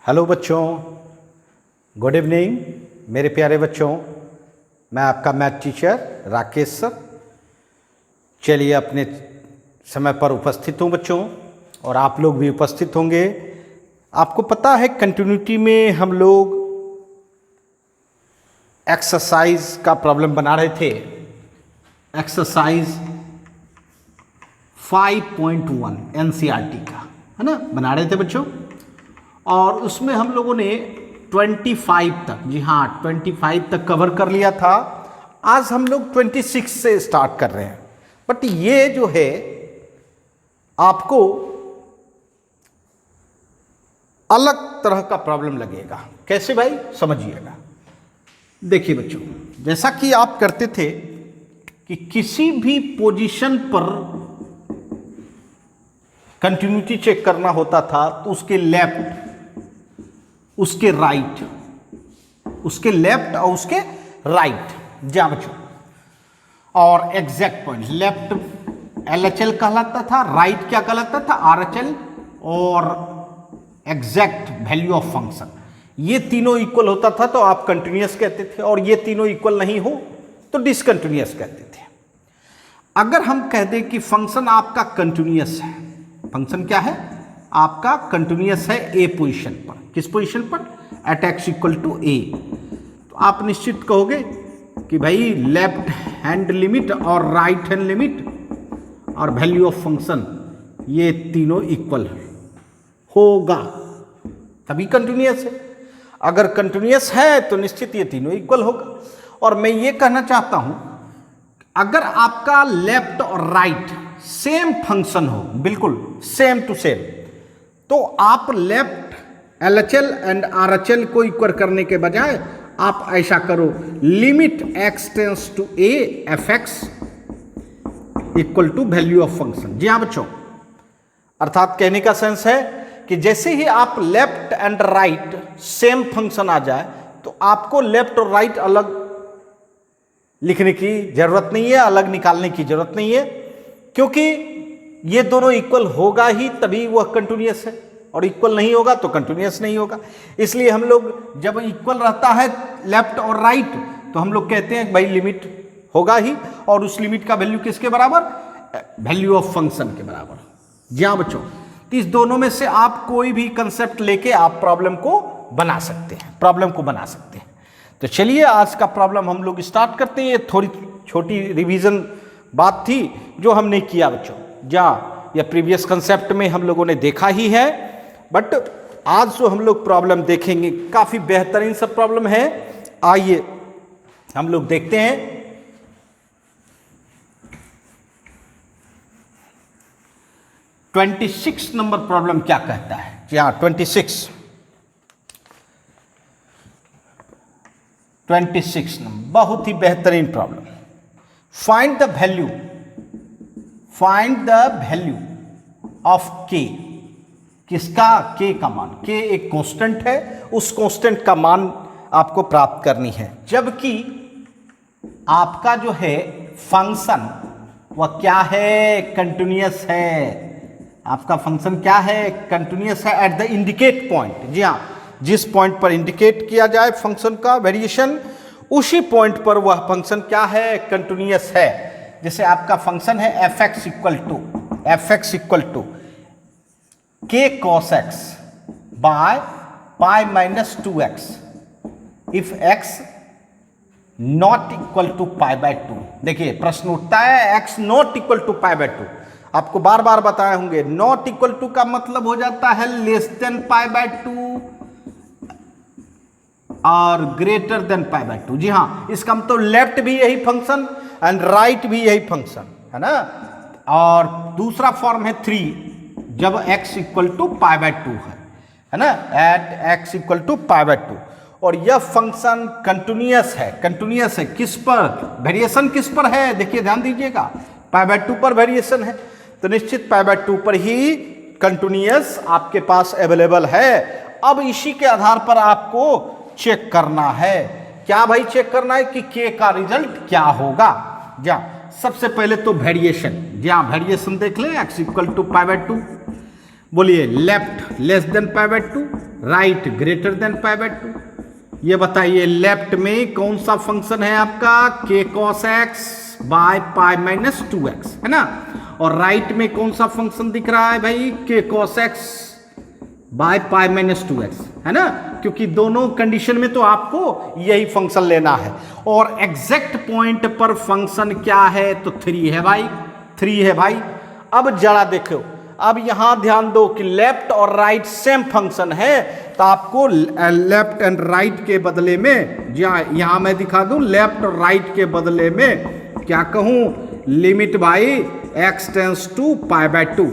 Hello बच्चों, good evening मेरे प्यारे बच्चों। मैं आपका मैथ टीचर राकेश सर। चलिए अपने समय पर उपस्थित हूँ बच्चों, और आप लोग भी उपस्थित होंगे। आपको पता है कंटिन्यूटी में हम लोग एक्सरसाइज का प्रॉब्लम बना रहे थे। एक्सरसाइज 5.1 एनसीईआरटी का है ना, बना रहे थे बच्चों। और उसमें हम लोगों ने 25 तक, जी हाँ 25 तक कवर कर लिया था। आज हम लोग 26 से स्टार्ट कर रहे हैं। बट ये जो है आपको अलग तरह का प्रॉब्लम लगेगा। कैसे भाई, समझिएगा। देखिए बच्चों, जैसा कि आप करते थे कि किसी भी पोजीशन पर कंटिन्यूटी चेक करना होता था तो उसके लेफ्ट, उसके राइट, उसके लेफ्ट और उसके राइट, जा बच्चों। और एग्जैक्ट पॉइंट, लेफ्ट LHL कहलाता था, राइट क्या कहलाता था, RHL, और एग्जैक्ट वैल्यू ऑफ फंक्शन। ये तीनों इक्वल होता था तो आप कंटिन्यूअस कहते थे, और ये तीनों इक्वल नहीं हो तो डिसकंटिन्यूअस कहते थे। अगर हम कह दें कि फंक्शन आपका कंटिन्यूअस है, फंक्शन क्या है आपका, कंटिन्यूअस है ए पोजीशन पर। किस पोजीशन पर, एट x इक्वल टू ए। तो आप निश्चित कहोगे कि भाई लेफ्ट हैंड लिमिट और राइट हैंड लिमिट और वैल्यू ऑफ फंक्शन ये तीनों इक्वल होगा, तभी कंटिन्यूअस है। अगर कंटिन्यूअस है तो निश्चित ये तीनों इक्वल होगा। और मैं ये कहना चाहता हूं, अगर आपका लेफ्ट और राइट सेम फंक्शन हो, बिल्कुल सेम टू सेम, तो आप लेफ्ट LHL एंड RHL को इक्वल करने के बजाय आप ऐसा करो, limit x tends to a fx equal to value of function. जी हाँ बच्चों, अर्थात कहने का सेंस है कि जैसे ही आप left and right same function आ जाए तो आपको लेफ्ट और राइट अलग लिखने की जरूरत नहीं है, अलग निकालने की जरूरत नहीं है, क्योंकि ये दोनों इक्वल होगा ही तभी वह कंटिन्यूअस है, और इक्वल नहीं होगा तो कंटिन्यूअस नहीं होगा। इसलिए हम लोग जब इक्वल रहता है लेफ्ट और राइट तो हम लोग कहते हैं भाई लिमिट होगा ही, और उस लिमिट का वैल्यू किसके बराबर, वैल्यू ऑफ फंक्शन के बराबर। जी हाँ बच्चों, तो इस दोनों में से आप कोई भी कंसेप्ट लेके आप प्रॉब्लम को बना सकते हैं, प्रॉब्लम को बना सकते हैं। तो चलिए आज का प्रॉब्लम हम लोग स्टार्ट करते हैं। ये थोड़ी छोटी रिवीजन बात थी जो हमने किया बच्चों, जहाँ या प्रीवियस कंसेप्ट में हम लोगों ने देखा ही है, बट आज जो हम लोग प्रॉब्लम देखेंगे काफी बेहतरीन सब प्रॉब्लम है। आइए हम लोग देखते हैं। ट्वेंटी नंबर प्रॉब्लम क्या कहता है, जी हाँ 26 नंबर, बहुत ही बेहतरीन problem. Find the value of k। किसका, k का मान। k एक कांस्टेंट है, उस कांस्टेंट का मान आपको प्राप्त करनी है, जबकि आपका जो है फंक्शन वह क्या है, कंटिन्यूअस है। आपका फंक्शन क्या है, कंटिन्यूअस है एट द इंडिकेट पॉइंट। जी हाँ, जिस पॉइंट पर इंडिकेट किया जाए फंक्शन का वेरिएशन, उसी पॉइंट पर वह फंक्शन क्या है, कंटिन्यूअस है। जैसे आपका फंक्शन है fx equal to k cos x by pi minus 2x if x not equal to pi by 2। देखिए प्रश्न उठता है x not equal to pi by 2। आपको बार बार बताए होंगे, नॉट इक्वल टू का मतलब हो जाता है लेस देन पाई बाय 2 और ग्रेटर देन पाई बाय 2। जी हाँ, इसका मतलब लेफ्ट भी यही फंक्शन एंड राइट भी यही फंक्शन है ना। और दूसरा फॉर्म है 3, जब x equal to pi by 2 है ना, at x equal to pi by 2। और यह फंक्शन कंटिन्यूअस है किस पर, वेरिएशन किस पर है, देखिए ध्यान दीजिएगा, पाई बाय 2 पर वेरिएशन है, तो निश्चित पाई बाय 2 पर ही कंटिन्यूअस आपके पास अवेलेबल है। अब इसी के आधार पर आपको चेक करना है, क्या भाई चेक करना है कि k का रिजल्ट क्या होगा। जा सबसे पहले तो वेरिएशन, जहाँ वेरिएशन देख ले, x equal to pi by 2, बोलिए left less than pi by 2, right greater than pi by 2। ये बताइए लेफ्ट में कौन सा फंक्शन है आपका, k cos x by pi minus 2x, है ना। और राइट में कौन सा फंक्शन दिख रहा है भाई, k cos x by pi minus 2x, है ना। क्योंकि दोनों कंडीशन में तो आपको यही फंक्शन लेना है। और एग्जैक्ट पॉइंट पर फंक्शन क्या है, तो 3 है भाई, 3 है भाई। अब जरा देखो, अब यहां ध्यान दो कि लेफ्ट और राइट सेम फंक्शन है, तो आपको लेफ्ट एंड राइट के बदले में, यहां मैं दिखा दूं, लेफ्ट और राइट के बदले में क्या कहूं, लिमिट भाई x tends to pi by 2,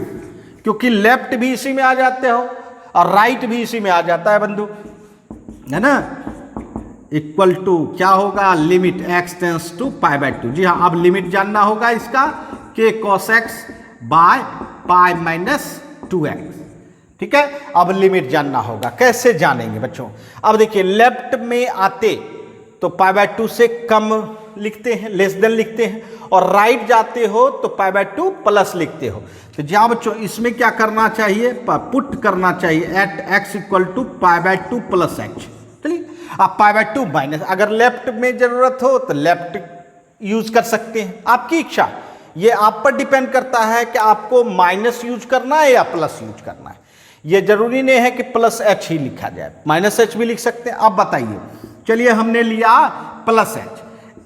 क्योंकि लेफ्ट भी इसी में आ जाते हो और राइट भी इसी में आ जाता है बंधु, है ना। इक्वल टू क्या होगा, limit x tends to pi by 2। जी हाँ, अब लिमिट जानना होगा इसका, k cos x by pi minus 2x, ठीक है। अब लिमिट जानना होगा, कैसे जानेंगे बच्चों। अब देखिए लेफ्ट में आते तो पाई बाय 2 से कम लिखते हैं, लेस देन लिखते हैं, और राइट जाते हो तो पाई बाय 2 प्लस लिखते हो। तो जहां बच्चों इसमें क्या करना चाहिए, पुट करना चाहिए at x equal to pi by 2 plus h। चलिए आप पाई बाय 2 माइनस, अगर लेफ्ट में जरूरत हो तो लेफ्ट यूज कर सकते हैं, आपकी इच्छा। ये आप पर डिपेंड करता है कि आपको माइनस यूज करना है या प्लस यूज करना है। ये जरूरी नहीं है कि प्लस h ही लिखा जाए, माइनस h भी लिख सकते हैं। अब बताइए, चलिए हमने लिया plus h,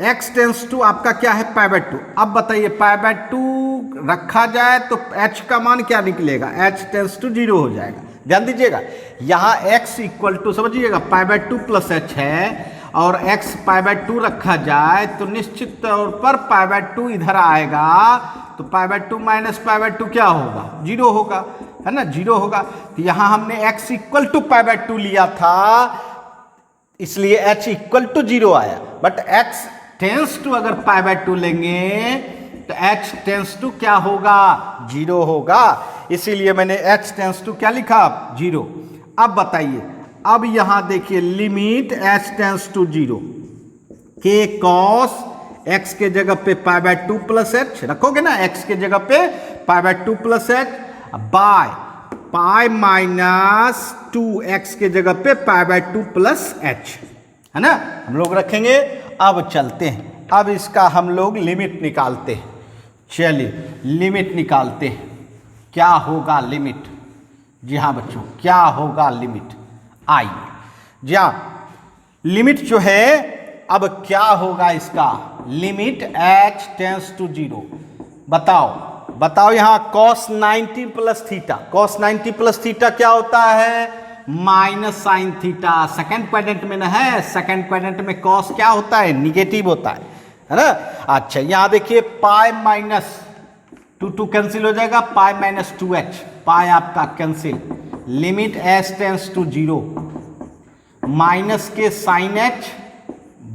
x tends to आपका क्या है, पाई बाय 2। अब बताइए पाई बाय 2 रखा जाए तो h का मान क्या निकलेगा, h टेंस टू 0 हो जाएगा। ध्यान दीजिएगा, यहाँ x इक्वल टू समझिएगा पाई बाय 2 प्लस h है, और x पाई बाय 2 रखा जाए तो निश्चित तौर पर पाई बाय 2 इधर आएगा, तो पाई बाय 2 माइनस पाई बाय 2 क्या होगा, 0 होगा, है ना, 0 होगा। तो यहाँ हमने x equal to pi by 2 लिया था, इसलिए h इक्वल टू 0 आया। बट x टेंस टू अगर पाई बाय 2 लेंगे तो h टेंस टू क्या होगा, 0 होगा, इसीलिए मैंने h टेंस टू क्या लिखा, 0। अब बताइए, अब यहां देखिए limit h tends to 0, k cos x के जगह पे पाई बाय 2 प्लस h रखोगे ना, x के जगह पे पाई by 2 plus h bye pi minus 2x के जगह पे पाई बाय 2 प्लस h, है ना, हम लोग रखेंगे। अब चलते हैं, अब इसका हम लोग लिमिट निकालते हैं। चलिए लिमिट निकालते हैं, क्या होगा लिमिट। जी हाँ बच्चों, क्या होगा लिमिट, आइए। जी हाँ, लिमिट जो है अब क्या होगा इसका, लिमिट h टेंस टू 0। बताओ यहाँ cos 90 plus theta, cos 90 plus theta क्या होता है, minus sine theta. Second quadrant में ना है, सेकंड क्वाड्रेंट में cos क्या होता है, निगेटिव होता है ना। अच्छा यहाँ देखिए पाई माइनस 2 कैंसिल हो जाएगा, पाई माइनस 2h, पाई आपका cancel, limit h tends to 0, minus के sine h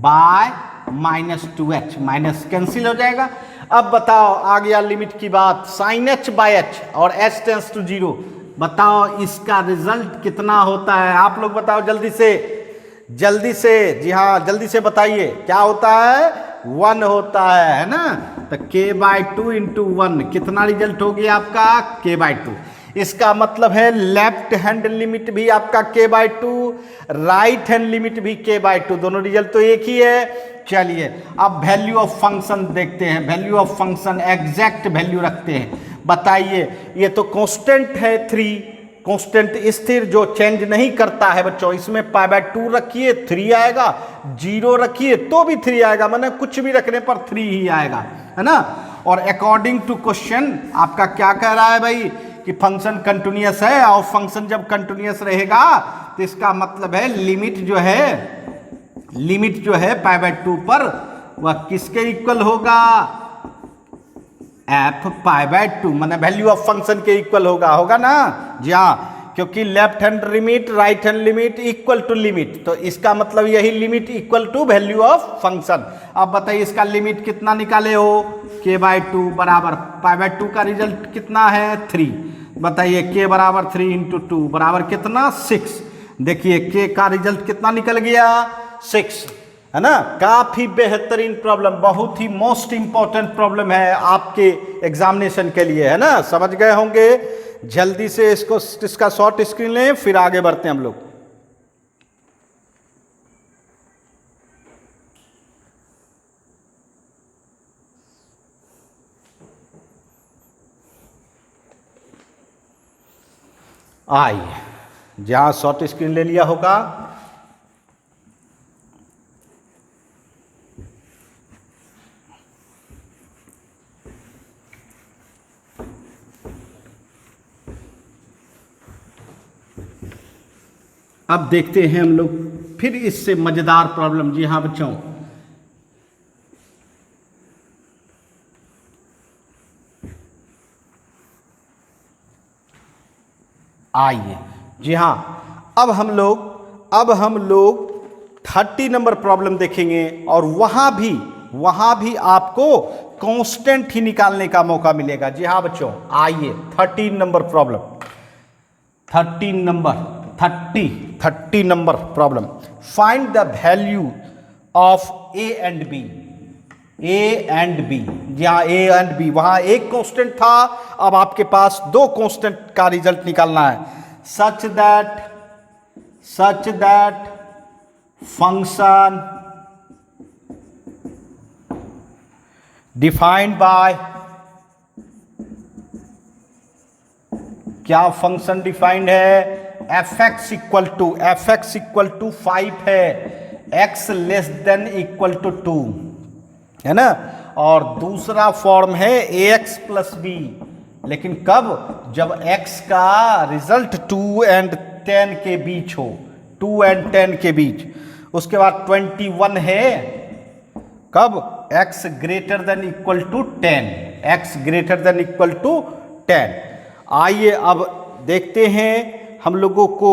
by minus 2h, minus cancel हो जाएगा। अब बताओ आ गया लिमिट की बात, साइन h बाय h और h टेंस टू 0। बताओ इसका रिजल्ट कितना होता है, आप लोग बताओ जल्दी से। जी हाँ जल्दी से बताइए, क्या होता है, 1 होता है ना। तो k बाय 2 इंटू 1 कितना रिजल्ट हो गया आपका, k बाय 2। इसका मतलब है लेफ्ट हैंड लिमिट भी आपका k by 2, right hand limit भी k बाय 2, दोनों रिजल्ट तो एक ही है। चलिए अब वैल्यू ऑफ फंक्शन देखते हैं, value of function exact value रखते हैं। बताइए, ये तो कांस्टेंट है 3, कांस्टेंट स्थिर जो चेंज नहीं करता है बच्चों, इसमें पाई बाय 2 रखिए 3 आएगा, 0 रखिए तो भी 3 आएगा, माने कुछ भी रखने पर 3 ही आएगा, है ना। और अकॉर्डिंग टू क्वेश्चन आपका क्या कह रहा है भाई कि फंक्शन कंटिन्यूअस है, और फंक्शन जब कंटिन्यूअस रहेगा तो इसका मतलब है लिमिट जो है पाई बाय 2 पर वह किसके इक्वल होगा, f पाई बाय 2, माने वैल्यू ऑफ फंक्शन के इक्वल होगा ना। जी हाँ, क्योंकि left hand limit right hand limit equal to limit, तो इसका मतलब यही limit equal to value of function. अब बताइए इसका लिमिट कितना निकाले हो, k बाय 2 बराबर पाई बाय 2 का रिजल्ट कितना है 3। बताइए k बराबर 3 इंटू 2 बराबर कितना 6। देखिए k का रिजल्ट कितना निकल गया 6, है ना। काफी बेहतरीन प्रॉब्लम, बहुत ही मोस्ट इंपॉर्टेंट प्रॉब्लम है आपके एग्जामिनेशन के लिए, है ना। समझ गए होंगे, जल्दी से इसका शॉर्ट स्क्रीन लें, फिर आगे बढ़ते हैं हम लोग। आइए जहाँ शॉर्ट स्क्रीन ले लिया होगा, अब देखते हैं हम लोग फिर इससे मजेदार प्रॉब्लम। जी हाँ बच्चों, आइए जी हाँ, अब हम लोग 30 नंबर प्रॉब्लम देखेंगे और वहां भी आपको कांस्टेंट ही निकालने का मौका मिलेगा। जी हाँ बच्चों, आइए 13 number problem, 30 number problem. Find the value of A and B. जी हाँ, ए एंड बी, वहां एक कांस्टेंट था, अब आपके पास दो कांस्टेंट का रिजल्ट निकालना है। Such that function defined by, क्या फंक्शन डिफाइंड है? एफ एक्स इक्वल टू 5 है, x less than equal to 2 है ना, और दूसरा फॉर्म है ए एक्स प्लस बी। लेकिन कब? जब x का रिजल्ट 2 and 10 के बीच हो, 2 and 10 के बीच। उसके बाद 21 है, कब? x greater than equal to 10। आइए अब देखते हैं, हम लोगों को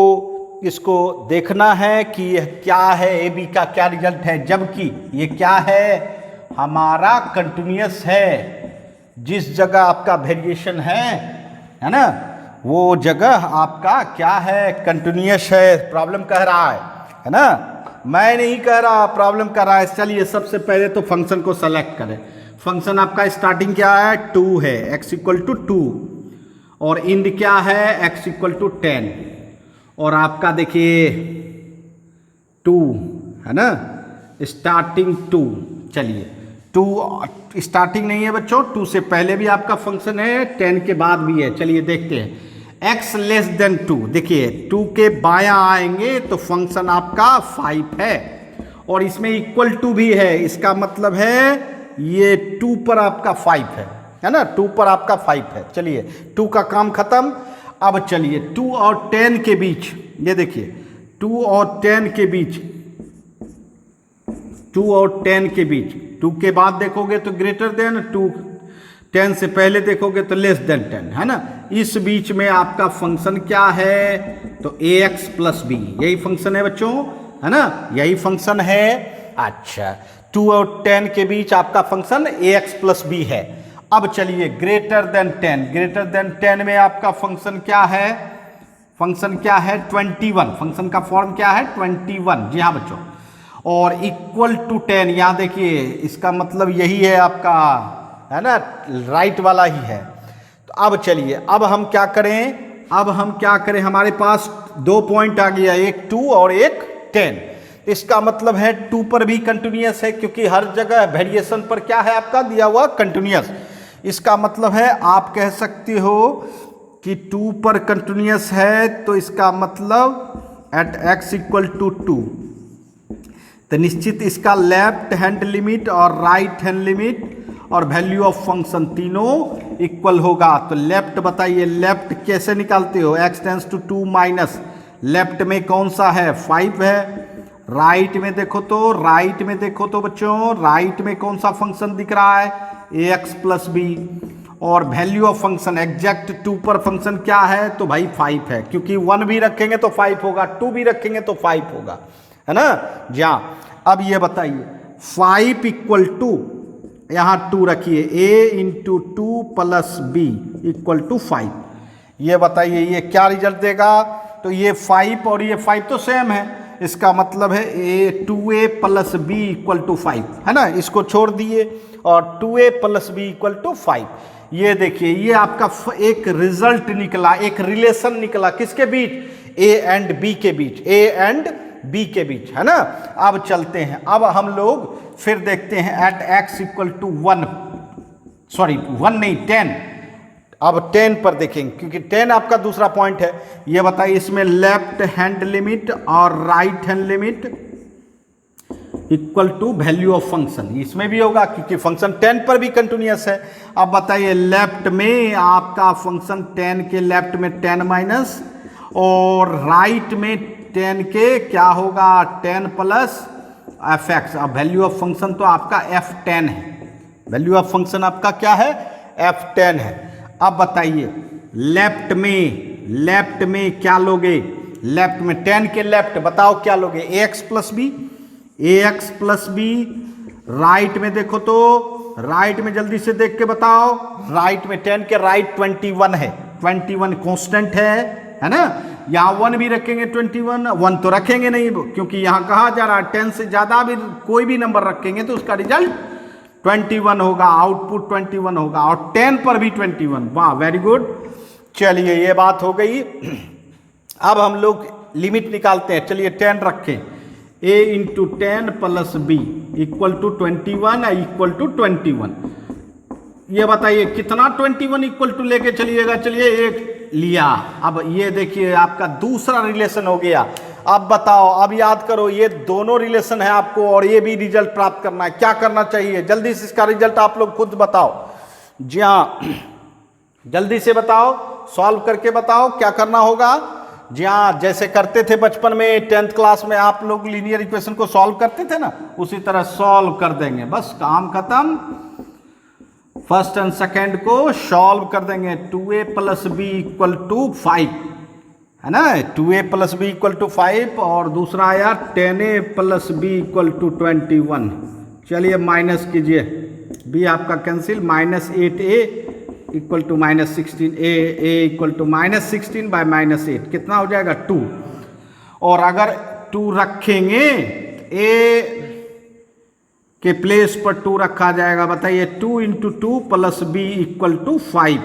इसको देखना है कि यह क्या है, ए बी का क्या रिजल्ट है, जबकि ये क्या है, हमारा कंटिन्यूअस है। जिस जगह आपका वेरिएशन है ना, वो जगह आपका क्या है, कंटिन्यूअस है। प्रॉब्लम कह रहा है ना, मैं नहीं कह रहा, प्रॉब्लम कह रहा है। चलिए सबसे पहले तो फंक्शन को सेलेक्ट करें। फंक्शन आपका स्टार्टिंग क्या है? 2 है, x इक्वल टू 2, और इंड क्या है? x इक्वल टू 10, और आपका देखिए 2 है ना, स्टार्टिंग 2। चलिए 2 स्टार्टिंग नहीं है बच्चों, 2 से पहले भी आपका फंक्शन है, 10 के बाद भी है। चलिए देखते हैं। x लेस देन 2, देखिए 2 के बायां आएंगे तो फंक्शन आपका 5 है, और इसमें इक्वल टू भी है, इसका मतलब है ये 2 पर आपका 5 है ना, 2 पर आपका 5 है। चलिए 2 का काम खत्म। अब चलिए 2 और 10 के बीच, ये देखिए 2 और 10 के बीच, 2 और 10 के बीच, 2 के बाद देखोगे तो ग्रेटर देन 2, 10 से पहले देखोगे तो लेस देन 10 है ना। इस बीच में आपका फंक्शन क्या है? तो ए एक्स प्लस बी, यही फंक्शन है बच्चों, है ना, यही फंक्शन है। अच्छा, 2 और 10 के बीच आपका फंक्शन ए एक्स प्लस बी है। अब चलिए ग्रेटर देन 10 में आपका फंक्शन क्या है? फंक्शन क्या है? 21। फंक्शन का फॉर्म क्या है? 21। जी हाँ बच्चों, और इक्वल टू 10, यहाँ देखिए इसका मतलब यही है आपका, है ना, राइट वाला ही है। तो अब चलिए, अब हम क्या करें, हमारे पास 2 पॉइंट आ गया, एक 2 और एक 10। इसका मतलब है 2 पर भी कंटिन्यूअस है, क्योंकि हर जगह वेरिएशन पर क्या है आपका दिया हुआ? कंटिन्यूअस। इसका मतलब है आप कह सकते हो कि 2 पर कंटिन्यूअस है, तो इसका मतलब एट x इक्वल टू 2, तो निश्चित इसका लेफ्ट हैंड लिमिट और राइट हैंड लिमिट और वैल्यू ऑफ फंक्शन तीनों इक्वल होगा। तो लेफ्ट बताइए, लेफ्ट कैसे निकालते हो? x tends to 2 minus, left में कौन सा है? 5 है। राइट में देखो तो बच्चों, राइट में कौन सा फंक्शन दिख रहा है? ए एक्स प्लस बी, और वैल्यू ऑफ फंक्शन एग्जैक्ट 2 पर फंक्शन क्या है? तो भाई 5 है, क्योंकि 1 भी रखेंगे तो 5 होगा, 2 भी रखेंगे तो 5 होगा, है ना। जी हाँ, अब ये बताइए 5 इक्वल टू, यहाँ 2 रखिए, a into 2 plus b equal to 5। ये बताइए ये क्या रिजल्ट देगा? तो ये 5 और ये 5 तो सेम है, इसका मतलब है 2a plus b equal to 5, है ना। इसको छोड़ दिए और 2a plus b equal to 5। ये देखिए, ये आपका एक रिजल्ट निकला, एक रिलेशन निकला, किसके बीच? a एंड b के बीच, a एंड b के बीच, है ना। अब चलते हैं, अब हम लोग फिर देखते हैं एट x इक्वल टू 1 नहीं 10, अब 10 पर देखेंगे, क्योंकि 10 आपका दूसरा पॉइंट है। ये बताइए इसमें लेफ्ट हैंड लिमिट और right hand limit equal to value of function, इसमें भी होगा क्योंकि फंक्शन 10 पर भी कंटिन्यूअस है। अब बताइए लेफ्ट में आपका फंक्शन 10 के लेफ्ट में 10 माइनस और राइट में 10 के क्या होगा 10 प्लस एफ एक्स। अब वैल्यू ऑफ फंक्शन तो आपका F10 है, वैल्यू ऑफ फंक्शन आपका क्या है F10 है। अब बताइए लेफ्ट में क्या लोगे, लेफ्ट में 10 के लेफ्ट बताओ क्या लोगे, ax प्लस बी। राइट में देखो तो राइट में जल्दी से देख के बताओ, राइट में 10 के राइट 21 है, 21 कांस्टेंट है ना। यहाँ 1 भी रखेंगे 21, 1 तो रखेंगे नहीं क्योंकि यहाँ कहा जा रहा है 10 से ज्यादा भी कोई भी नंबर रखेंगे तो उसका रिजल्ट 21 होगा, आउटपुट 21 होगा और 10 पर भी 21। वाह वेरी गुड। चलिए ये बात हो गई। अब हम लोग लिमिट निकालते हैं। चलिए 10 रखें, a into 10 plus b equal to 21 equal to 21। ये बताइए कितना 21 इक्वल टू लेके चलिएगा। चलिए एक लिया। अब ये देखिए आपका दूसरा रिलेशन हो गया। अब बताओ, अब याद करो ये दोनों रिलेशन है आपको और ये भी रिजल्ट प्राप्त करना है। क्या करना चाहिए जल्दी से, इसका रिजल्ट आप लोग खुद बताओ। जी हाँ जल्दी से बताओ, सॉल्व करके बताओ क्या करना होगा। जी हाँ जैसे करते थे बचपन में 10th क्लास में आप लोग लीनियर इक्वेशन को सॉल्व करते थे ना, उसी तरह सॉल्व कर देंगे, बस काम खत्म। फर्स्ट एंड सेकेंड को सॉल्व कर देंगे। 2a plus b equal to 5 है ना, 2a plus b equal to 5 और दूसरा आया 10a plus b equal to 21। चलिए माइनस कीजिए, b आपका cancel, minus 8a equal to minus 16, a equal to minus 16 by minus 8 कितना हो जाएगा 2। और अगर 2 रखेंगे a के प्लेस पर 2 रखा जाएगा। बताइए 2 into 2 plus b equal to 5,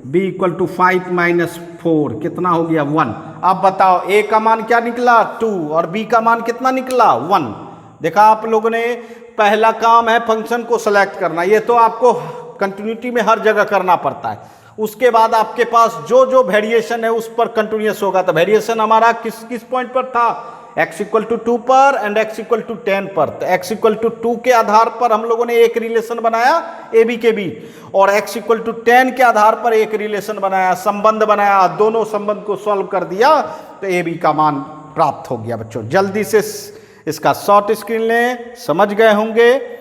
b equal to 5 minus 4 कितना हो गया 1। अब बताओ a का मान क्या निकला 2 और b का मान कितना निकला 1। देखा आप लोगों ने, पहला काम है फंक्शन को सेलेक्ट करना, ये तो आपको कंटिन्यूटी में हर जगह करना पड़ता है। उसके बाद आपके पास जो जो वेरिएशन है उस पर कंटिन्यूअस होगा। तो वेरिएशन हमारा किस पॉइंट पर था, x इक्वल टू 2 पर एंड x इक्वल टू 10 पर। तो x इक्वल टू 2 के आधार पर हम लोगों ने एक रिलेशन बनाया ए बी के बीच और x इक्वल टू 10 के आधार पर एक रिलेशन बनाया, संबंध बनाया, दोनों संबंध को सॉल्व कर दिया तो ए बी का मान प्राप्त हो गया। बच्चों जल्दी से इसका शॉर्ट स्क्रीन लें, समझ गए होंगे।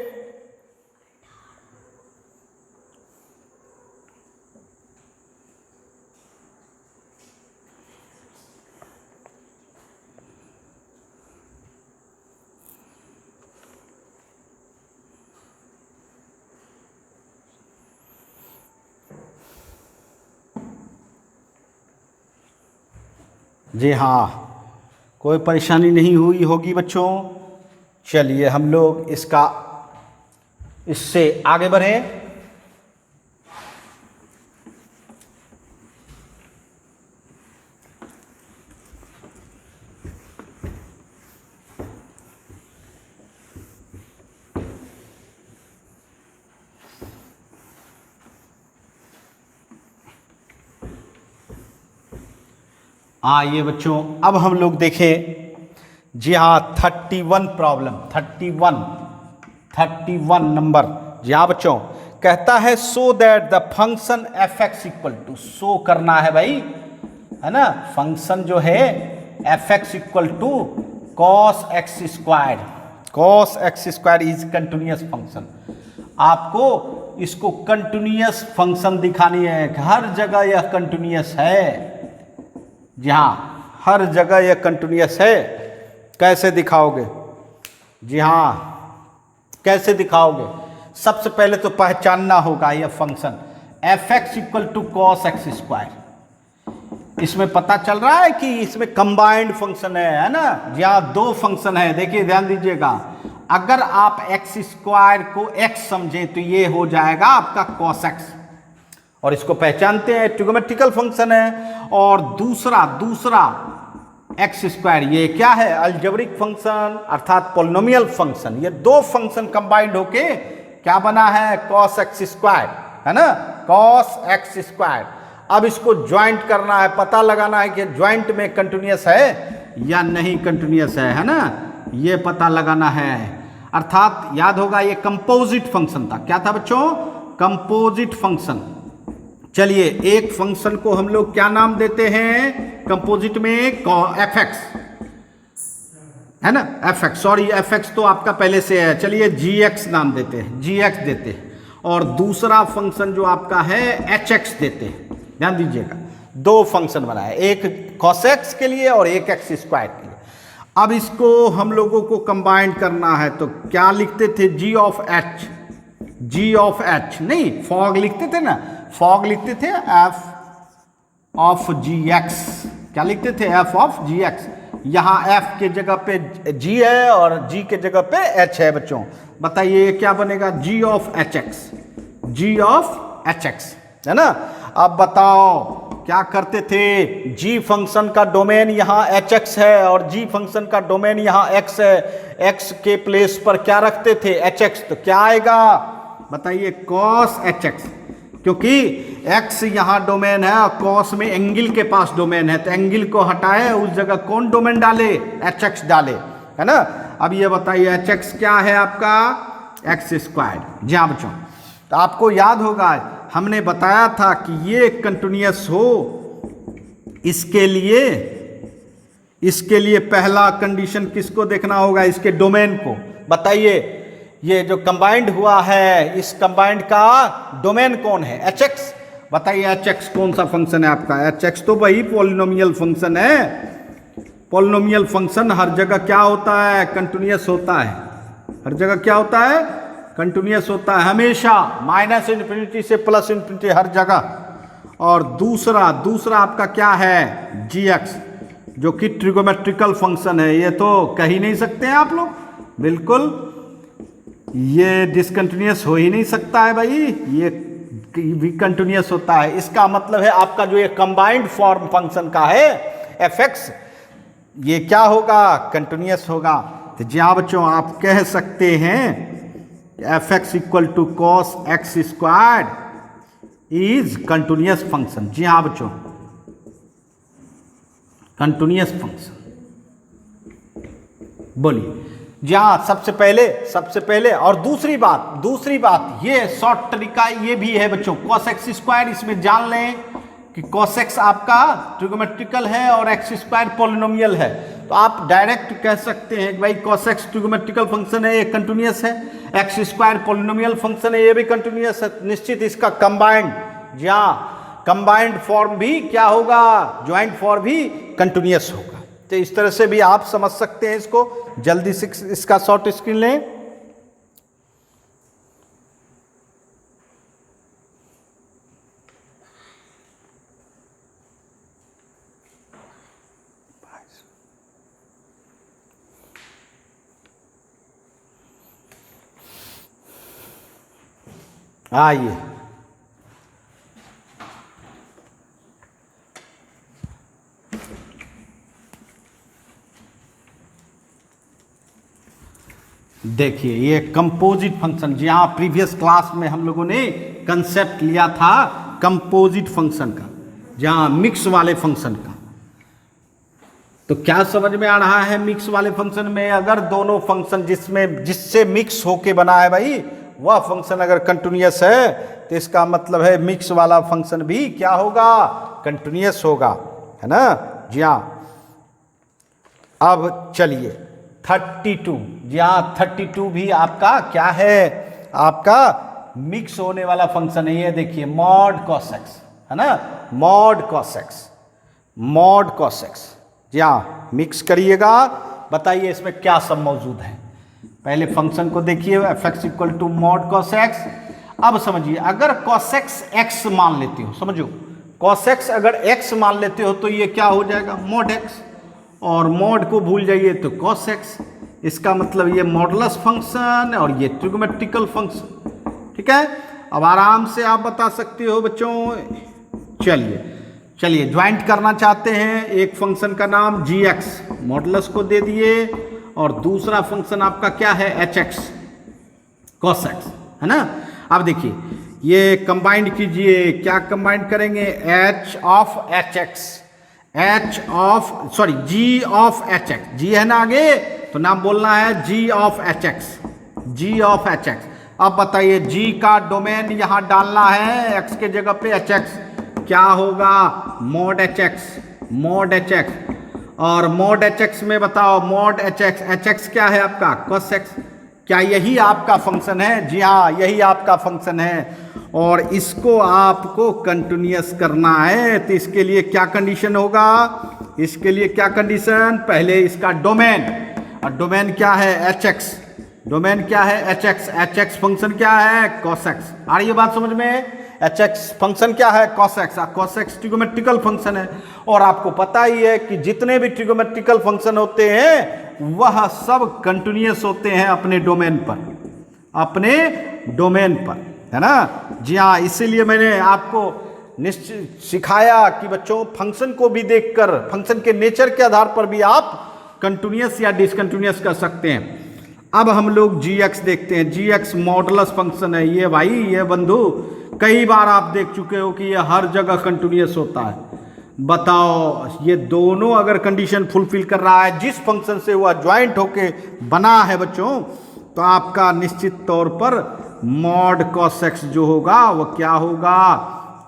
जी हाँ कोई परेशानी नहीं हुई होगी बच्चों। चलिए हम लोग इससे आगे बढ़ें। आइए बच्चों अब हम लोग देखें। जी हाँ 31 प्रॉब्लम, 31 नंबर। जी हाँ बच्चों कहता है so that the function f x equal to, show करना है भाई है ना, फंक्शन जो है f x equal to cos x square, cos x square is continuous function. आपको इसको कंटिन्यूअस फंक्शन दिखानी है, हर जगह यह कंटिन्यूअस है। जी हाँ हर जगह यह कंटिन्यूअस है। कैसे दिखाओगे? जी हाँ कैसे दिखाओगे? सबसे पहले तो पहचानना होगा यह function f x equal to cos x square. इसमें पता चल रहा है कि इसमें कंबाइंड फंक्शन है ना। जी हाँ दो फंक्शन है, देखिए ध्यान दीजिएगा। अगर आप एक्स स्क्वायर को एक्स समझें तो ये हो जाएगा आपका कॉस एक्स, और इसको पहचानते हैं ट्रिगोमेट्रिकल फंक्शन है। और दूसरा एक्स स्क्वायर ये क्या है? अलजेब्रिक फंक्शन अर्थात पॉलिनोमियल फंक्शन। ये दो फंक्शन कंबाइंड होके क्या बना है? कॉस एक्स स्क्वायर है ना। Cos x square. अब इसको ज्वाइंट करना है, पता लगाना है कि ज्वाइंट में कंटिन्यूअस है या नहीं कंटिन्यूअस है ना, ये पता लगाना है। अर्थात याद होगा ये कंपोजिट फंक्शन था। क्या था बच्चों? Composite function. चलिए एक फंक्शन को हम लोग क्या नाम देते हैं कंपोजिट में? एफ एक्स है ना, F x, sorry F x तो आपका पहले से है, चलिए जी एक्स नाम देते हैं, जी एक्स देते हैं। और दूसरा फंक्शन जो आपका है एच एक्स देते हैं। ध्यान दीजिएगा, दो फंक्शन बनाए, एक कॉस एक्स के लिए और एक एक्स स्क्वायर के लिए। अब इसको हम लोगों को कंबाइन करना है तो क्या लिखते थे? G of H, G of H नहीं, फॉग लिखते थे ना, फॉग लिखते थे एफ ऑफ जी एक्स। क्या लिखते थे? F of g x. यहाँ एफ के जगह पे जी है और जी के जगह पे एच है बच्चों। बताइए क्या बनेगा? G of H X, G of H X है ना। अब बताओ क्या करते थे? जी फंक्शन का डोमेन यहाँ एच एक्स है और जी फंक्शन का डोमेन यहाँ एक्स है। एक्स के प्लेस पर क्या रखते थे? H X. तो क्या आएगा बताइए? कॉस एच एक्स, क्योंकि x यहाँ डोमेन है और कॉस में एंगल के पास डोमेन है, तो एंगल को हटाए उस जगह कौन डोमेन डाले? एच एक्स डाले, है ना। अब ये बताइए एच एक्स क्या है आपका? X square. जी हाँ बच्चों, तो आपको याद होगा हमने बताया था कि ये कंटिन्यूअस हो, इसके लिए पहला कंडीशन किसको देखना होगा? इसके डोमेन को। बताइए ये जो कंबाइंड हुआ है इस कंबाइंड का डोमेन कौन है? H x. बताइए एच एक्स कौन सा फंक्शन है आपका? एच एक्स तो वही पॉलिनोमियल फंक्शन है। पॉलिनोमियल फंक्शन हर जगह क्या होता है? कंटिन्यूअस होता है। हर जगह क्या होता है? कंटिन्यूअस होता है हमेशा, माइनस इन्फिनिटी से प्लस इन्फिनिटी हर जगह। और दूसरा आपका क्या है? जी एक्स, जो कि ट्रिगोमेट्रिकल फंक्शन है। ये तो कह ही नहीं सकते हैं आप लोग, बिल्कुल ये डिसकंटिन्यूअस हो ही नहीं सकता है भाई, ये भी कंटिन्यूअस होता है। इसका मतलब है आपका जो ये कंबाइंड फॉर्म फंक्शन का है एफ एक्स, ये क्या होगा? कंटिन्यूअस होगा। तो जी हाँ बच्चों, आप कह सकते हैं F x equal to cos X squared is continuous function. जी हाँ बच्चों, कंटिन्यूअस फंक्शन। बोलिए जी हाँ। सबसे पहले और दूसरी बात ये शॉर्ट तरीका ये भी है बच्चों, कॉस एक्स स्क्वायर। इसमें जान लें कि कॉस एक्स आपका ट्रिगोमेट्रिकल है और एक्स स्क्वायर पॉलिनोमियल है, तो आप डायरेक्ट कह सकते हैं कि भाई कॉस एक्स ट्रिगोमेट्रिकल फंक्शन है, ये कंटिन्यूअस है, एक्स स्क्वायर पॉलिनोमियल फंक्शन है, ये भी कंटिन्यूअस है। निश्चित इसका कंबाइंड, जी हाँ, कंबाइंड फॉर्म भी क्या होगा? ज्वाइंट फॉर्म भी कंटिन्यूअस होगा। तो इस तरह से भी आप समझ सकते हैं इसको। जल्दी से इसका शॉर्ट स्क्रीन लें। आइए देखिए ये कंपोजिट फंक्शन, जहाँ प्रीवियस क्लास में हम लोगों ने कंसेप्ट लिया था कंपोजिट फंक्शन का, जहाँ मिक्स वाले फंक्शन का। तो क्या समझ में आ रहा है? मिक्स वाले फंक्शन में अगर दोनों फंक्शन जिससे मिक्स होके बना है भाई, वह फंक्शन अगर कंटिन्यूअस है तो इसका मतलब है मिक्स वाला फंक्शन भी क्या होगा? कंटिन्यूअस होगा, है ना। जी हाँ। अब चलिए 32, जी हाँ 32 भी आपका क्या है? आपका मिक्स होने वाला फंक्शन है। ये देखिए मॉड कॉस एक्स, है ना, mod cos X, mod cos X. जी हाँ, मिक्स करिएगा। बताइए इसमें क्या सब मौजूद है? पहले फंक्शन को देखिए, f x equal to mod cos x. अब समझिए, अगर कॉस एक्स एक्स मान लेते हो, समझो कॉस एक्स अगर एक्स मान लेते हो तो ये क्या हो जाएगा? Mod x. और मॉड को भूल जाइए तो कॉस एक्स। इसका मतलब ये मॉडुलस फंक्शन और ये ट्रिगोमेट्रिकल फंक्शन। ठीक है, अब आराम से आप बता सकते हो बच्चों। चलिए ज्वाइंट करना चाहते हैं, एक फंक्शन का नाम जी एक्स मॉडुलस को दे दिए और दूसरा फंक्शन आपका क्या है? एच एक्स कॉस एक्स, है ना। अब देखिए ये कंबाइंड कीजिए, क्या कंबाइंड करेंगे, H of H X, G of H X, G है ना आगे, तो नाम बोलना है G of H X, G of H X. अब बताइए जी का डोमेन यहां डालना है, एक्स के जगह पे एच एक्स, क्या होगा, mod H x, mod H x. और मॉड एच एक्स में बताओ, मॉड एच एक्स क्या है आपका, कॉस एक्स। क्या यही आपका फंक्शन है, जी हाँ यही आपका फंक्शन है। और इसको आपको कंटिन्यूअस करना है, तो इसके लिए क्या कंडीशन होगा, इसके लिए क्या कंडीशन, पहले इसका डोमेन, और डोमेन क्या है एच एक्स, डोमेन क्या है एच एक्स फंक्शन क्या है कॉस एक्स। आ रही है बात समझ में, एच एक्स फंक्शन क्या है कॉस एक्स ट्रिगोमेट्रिकल फंक्शन है। और आपको पता ही है कि जितने भी ट्रिगोमेट्रिकल फंक्शन होते हैं वह सब कंटिन्यूअस होते हैं अपने डोमेन पर, अपने डोमेन पर, है ना। जी हाँ, इसीलिए मैंने आपको निश्चित सिखाया कि बच्चों फंक्शन को भी देखकर, फंक्शन के नेचर के आधार पर भी आप कंटिन्यूअस या डिसकंटिन्यूअस कर सकते हैं। अब हम लोग जी एक्स देखते हैं, जी एक्स मॉडुलस फंक्शन है। ये भाई, ये बंधु, कई बार आप देख चुके हो कि ये हर जगह कंटिन्यूअस होता है। बताओ, ये दोनों अगर कंडीशन फुलफिल कर रहा है, जिस फंक्शन से हुआ ज्वाइंट होके बना है बच्चों, तो आपका निश्चित तौर पर मॉड कॉस एक्स जो होगा वो क्या होगा,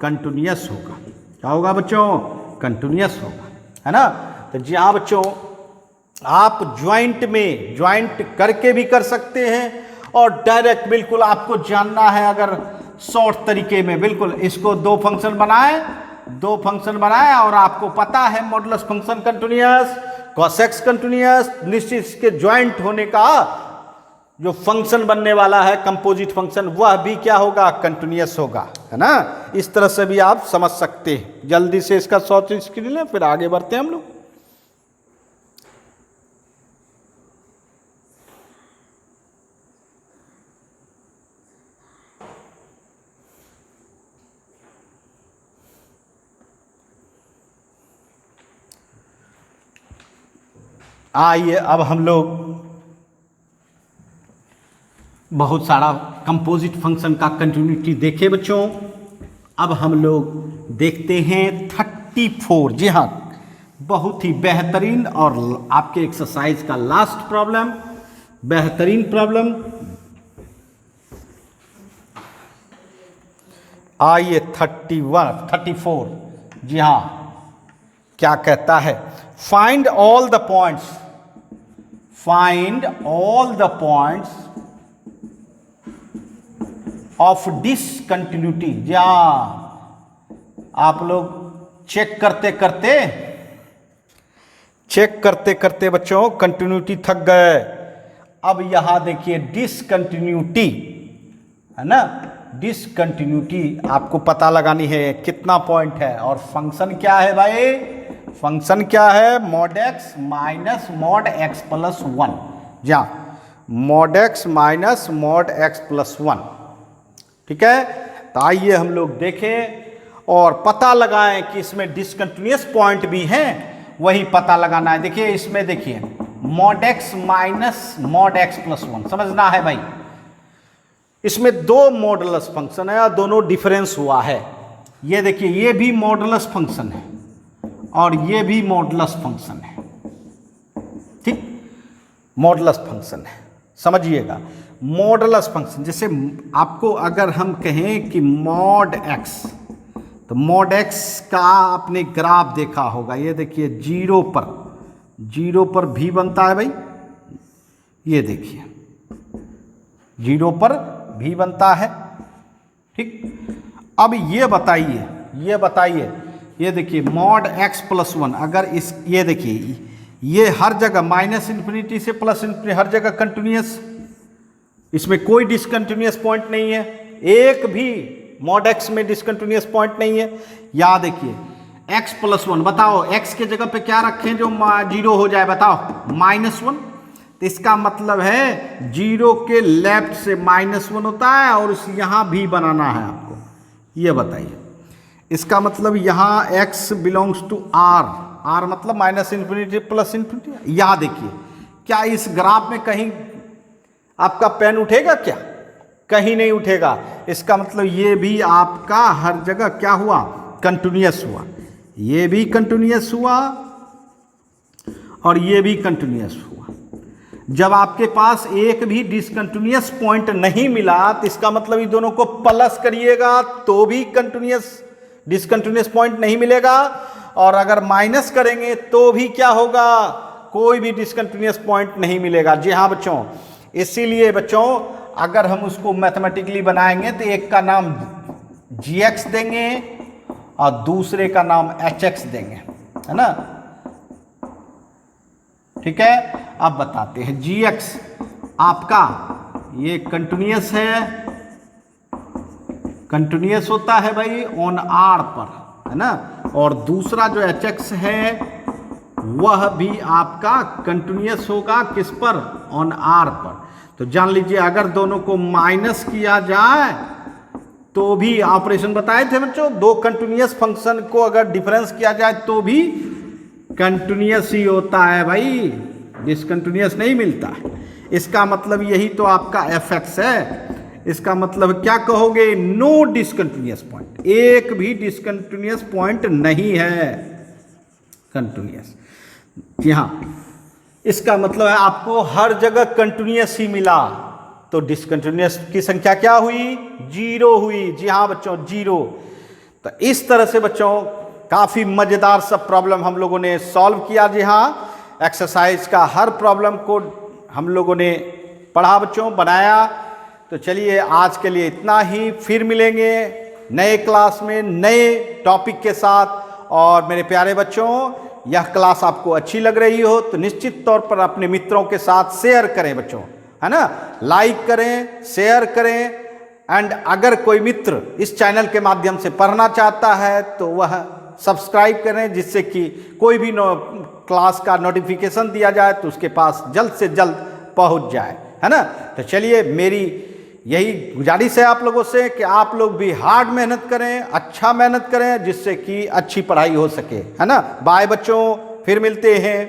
कंटिन्यूअस होगा। क्या होगा बच्चों, कंटिन्यूअस होगा, है ना। तो जी हाँ बच्चों, आप ज्वाइंट में ज्वाइंट करके भी कर सकते हैं, और डायरेक्ट बिल्कुल आपको जानना है अगर शॉर्ट तरीके में, बिल्कुल इसको दो फंक्शन बनाए और आपको पता है modulus function continuous, cos x continuous, निश्चित इसके ज्वाइंट होने का जो फंक्शन बनने वाला है कंपोजिट फंक्शन, वह भी क्या होगा, कंटिन्यूअस होगा, है ना। इस तरह से भी आप समझ सकते हैं। जल्दी से इसका शॉर्ट स्क्रीन लें, फिर आगे बढ़ते हैं हम लोग। आइए, अब हम लोग बहुत सारा कंपोजिट फंक्शन का कंटिन्यूटी देखे बच्चों। अब हम लोग देखते हैं 34, जी हाँ बहुत ही बेहतरीन और आपके एक्सरसाइज का लास्ट प्रॉब्लम, बेहतरीन प्रॉब्लम। आइए 34, जी हाँ क्या कहता है, find all the points, find all the points of discontinuity. जी हाँ, आप लोग चेक करते करते बच्चों कंटिन्यूटी थक गए। अब यहां देखिए डिसकंटिन्यूटी, है ना, डिसकंटिन्यूटी आपको पता लगानी है कितना पॉइंट है, और फंक्शन क्या है भाई, फंक्शन क्या है, mod x minus mod x plus 1, जा mod x minus mod x plus 1, ठीक है। तो आइए हम लोग देखें और पता लगाएं कि इसमें डिसकंटिन्यूअस पॉइंट भी हैं, वही पता लगाना है। देखिए इसमें, देखिए mod x minus mod x plus 1 समझना है भाई। इसमें दो मॉडुलस फंक्शन है और दोनों डिफरेंस हुआ है। ये देखिए, ये भी मॉडुलस फंक्शन है और ये भी मॉडुलस फंक्शन है, ठीक, मॉडुलस फंक्शन है, समझिएगा। मॉडुलस फंक्शन, जैसे आपको अगर हम कहें कि मॉड एक्स, तो मॉड एक्स का आपने ग्राफ देखा होगा। ये देखिए जीरो पर भी बनता है भाई, ये देखिए जीरो पर भी बनता है, ठीक। अब ये बताइए, ये देखिए मॉड एक्स प्लस 1, अगर इस, ये देखिए ये हर जगह माइनस इन्फिनिटी से प्लस इन्फिनिटी, हर जगह कंटिन्यूअस, इसमें कोई डिसकंटिन्यूअस पॉइंट नहीं है, एक भी मॉड एक्स में डिसकंटिन्यूअस पॉइंट नहीं है। याद देखिए एक्स प्लस 1, बताओ एक्स के जगह पे क्या रखें जो जीरो हो जाए, बताओ -1। तो इसका मतलब है जीरो के लेफ्ट से -1 होता है, और उस यहां भी बनाना है आपको, ये बताइए। इसका मतलब यहाँ x बिलोंग्स टू r मतलब माइनस इन्फिनिटी प्लस इन्फिनिटी। यहाँ देखिए, क्या इस ग्राफ में कहीं आपका पेन उठेगा क्या? कहीं नहीं उठेगा। इसका मतलब ये भी आपका हर जगह क्या हुआ, कंटिन्यूअस हुआ। ये भी कंटिन्यूअस हुआ और ये भी कंटिन्यूअस हुआ। जब आपके पास एक भी डिसकंटिन्यूअस पॉइंट नहीं मिला तो इसका मतलब इन दोनों को प्लस करिएगा तो भी कंटिन्यूअस डिसकंटिन्यूअस पॉइंट नहीं मिलेगा, और अगर माइनस करेंगे तो भी क्या होगा, कोई भी डिसकंटिन्यूअस पॉइंट नहीं मिलेगा। जी हाँ बच्चों, इसीलिए बच्चों अगर हम उसको मैथमेटिकली बनाएंगे तो एक का नाम gx देंगे और दूसरे का नाम hx देंगे, है ना। ठीक है, अब बताते हैं gx आपका ये कंटिन्यूअस है, कंटिन्यूअस होता है भाई ऑन आर पर, है ना, और दूसरा जो hx है वह भी आपका कंटिन्यूअस होगा किस पर, ऑन आर पर। तो जान लीजिए अगर दोनों को माइनस किया जाए तो भी, ऑपरेशन बताए थे बच्चों, दो कंटिन्यूअस फंक्शन को अगर डिफरेंस किया जाए तो भी कंटिन्यूअस ही होता है भाई, डिसकंटिन्यूअस नहीं मिलता। इसका मतलब यही तो आपका fx है। इसका मतलब क्या कहोगे, नो डिसकंटिन्यूअस पॉइंट, एक भी डिसकंटिन्यूअस पॉइंट नहीं है कंटिन्यूअस। जी हाँ, इसका मतलब है आपको हर जगह कंटिन्यूअस ही मिला, तो डिसकंटिन्यूअस की संख्या क्या हुई, 0 हुई। जी हाँ बच्चों, 0। तो इस तरह से बच्चों काफ़ी मज़ेदार सब प्रॉब्लम हम लोगों ने सॉल्व किया। जी हाँ, एक्सरसाइज का हर प्रॉब्लम को हम लोगों ने पढ़ा बच्चों, बनाया। तो चलिए आज के लिए इतना ही, फिर मिलेंगे नए क्लास में नए टॉपिक के साथ। और मेरे प्यारे बच्चों, यह क्लास आपको अच्छी लग रही हो तो निश्चित तौर पर अपने मित्रों के साथ शेयर करें बच्चों, है ना, लाइक करें, शेयर करें। एंड अगर कोई मित्र इस चैनल के माध्यम से पढ़ना चाहता है तो वह सब्सक्राइब करें, जिससे कि कोई भी क्लास का नोटिफिकेशन दिया जाए तो उसके पास जल्द से जल्द पहुंच जाए, है ना। तो चलिए, मेरी यही गुजारिश है आप लोगों से कि आप लोग भी हार्ड मेहनत करें, अच्छा मेहनत करें, जिससे कि अच्छी पढ़ाई हो सके, है ना। बाय बच्चों, फिर मिलते हैं।